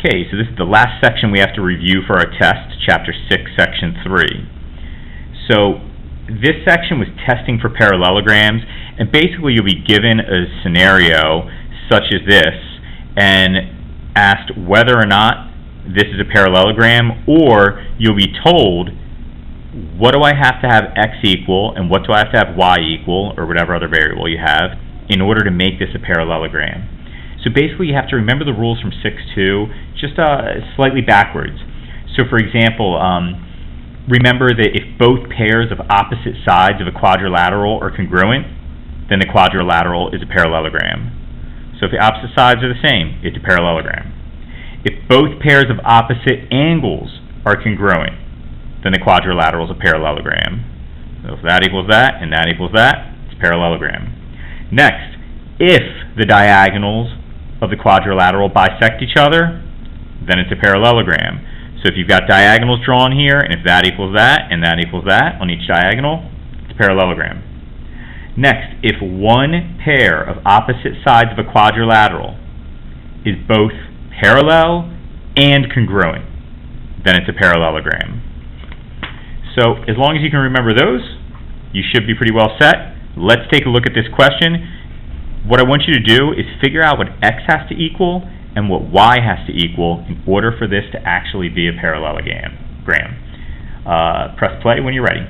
Okay, so this is the last section we have to review for our test, Chapter 6, Section 3. So this section was testing for parallelograms, and basically you'll be given a scenario such as this and asked whether or not this is a parallelogram, or you'll be told what do I have to have x equal and what do I have to have y equal, or whatever other variable you have, in order to make this a parallelogram. So basically you have to remember the rules from 6.2 just slightly backwards. So for example, remember that if both pairs of opposite sides of a quadrilateral are congruent, then the quadrilateral is a parallelogram. So if the opposite sides are the same, it's a parallelogram. If both pairs of opposite angles are congruent, then the quadrilateral is a parallelogram. So if that equals that and that equals that, it's a parallelogram. Next, if the diagonals of the quadrilateral bisect each other, then it's a parallelogram. So if you've got diagonals drawn here, and if that equals that and that equals that on each diagonal, it's a parallelogram. Next, if one pair of opposite sides of a quadrilateral is both parallel and congruent, then it's a parallelogram. So as long as you can remember those, you should be pretty well set. Let's take a look at this question. What I want you to do is figure out what x has to equal and what y has to equal in order for this to actually be a parallelogram. Press play when you're ready.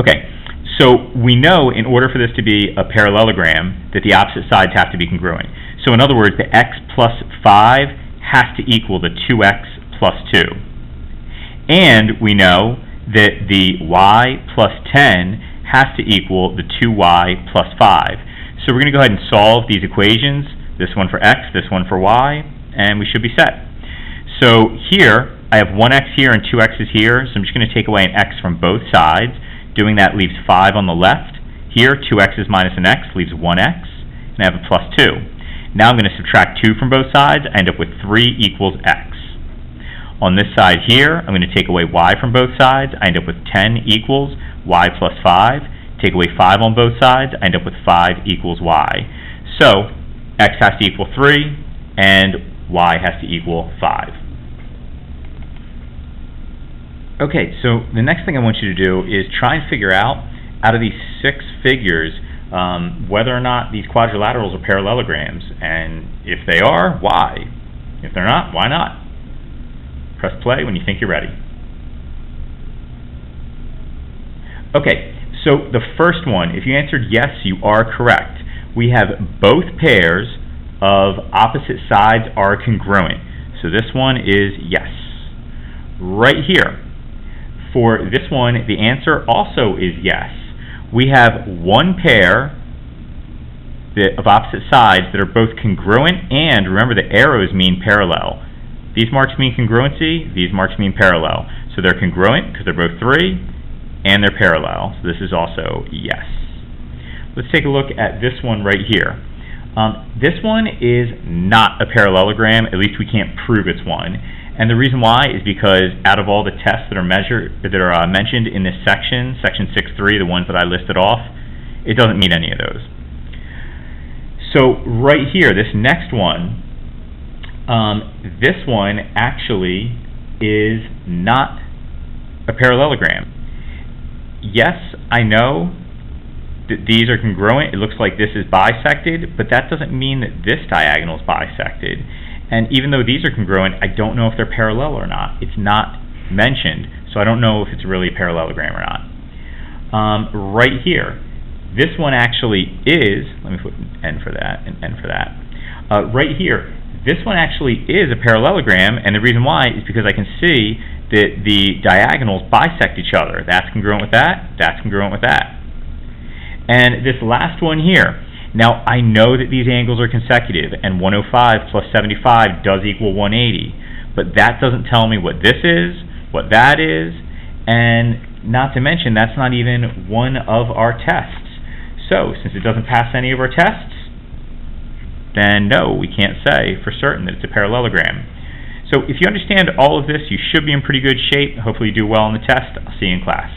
Okay, so we know in order for this to be a parallelogram that the opposite sides have to be congruent. So in other words, the x plus 5 has to equal the 2x plus 2. And we know that the y plus 10 has to equal the 2y plus 5. So we're going to go ahead and solve these equations, this one for x, this one for y, and we should be set. So here, I have 1x here and 2x's here, so I'm just going to take away an x from both sides. Doing that leaves 5 on the left. Here, 2x's minus an x leaves 1x, and I have a plus 2. Now I'm going to subtract 2 from both sides. I end up with 3 equals x. On this side here, I'm going to take away y from both sides. I end up with 10 equals y plus 5. Take away 5 on both sides. I end up with 5 equals y. So x has to equal 3, and y has to equal 5. Okay, so the next thing I want you to do is try and figure out of these 6 figures whether or not these quadrilaterals are parallelograms, and if they are, why? If they're not, why not? Press play when you think you're ready. Okay, so the first one, if you answered yes, you are correct. We have both pairs of opposite sides are congruent. So this one is yes. Right here, for this one, the answer also is yes. We have one pair of opposite sides that are both congruent, and remember the arrows mean parallel. These marks mean congruency, these marks mean parallel. So they're congruent because they're both 3, and they're parallel. So this is also yes. Let's take a look at this one right here. This one is not a parallelogram, at least we can't prove it's one. And the reason why is because out of all the tests that are mentioned in this section, Section 6.3, the ones that I listed off, it doesn't meet any of those. So right here, this next one, this one actually is not a parallelogram. Yes, I know that these are congruent. It looks like this is bisected, but that doesn't mean that this diagonal is bisected. And even though these are congruent, I don't know if they're parallel or not. It's not mentioned, so I don't know if it's really a parallelogram or not. Right here, this one actually is, let me put an N for that and N for that. Right here, this one actually is a parallelogram, and the reason why is because I can see that the diagonals bisect each other. That's congruent with that, that's congruent with that. And this last one here, now I know that these angles are consecutive, and 105 plus 75 does equal 180, but that doesn't tell me what this is, what that is, and not to mention that's not even one of our tests. So since it doesn't pass any of our tests, then no, we can't say for certain that it's a parallelogram. So if you understand all of this, you should be in pretty good shape. Hopefully you do well on the test. I'll see you in class.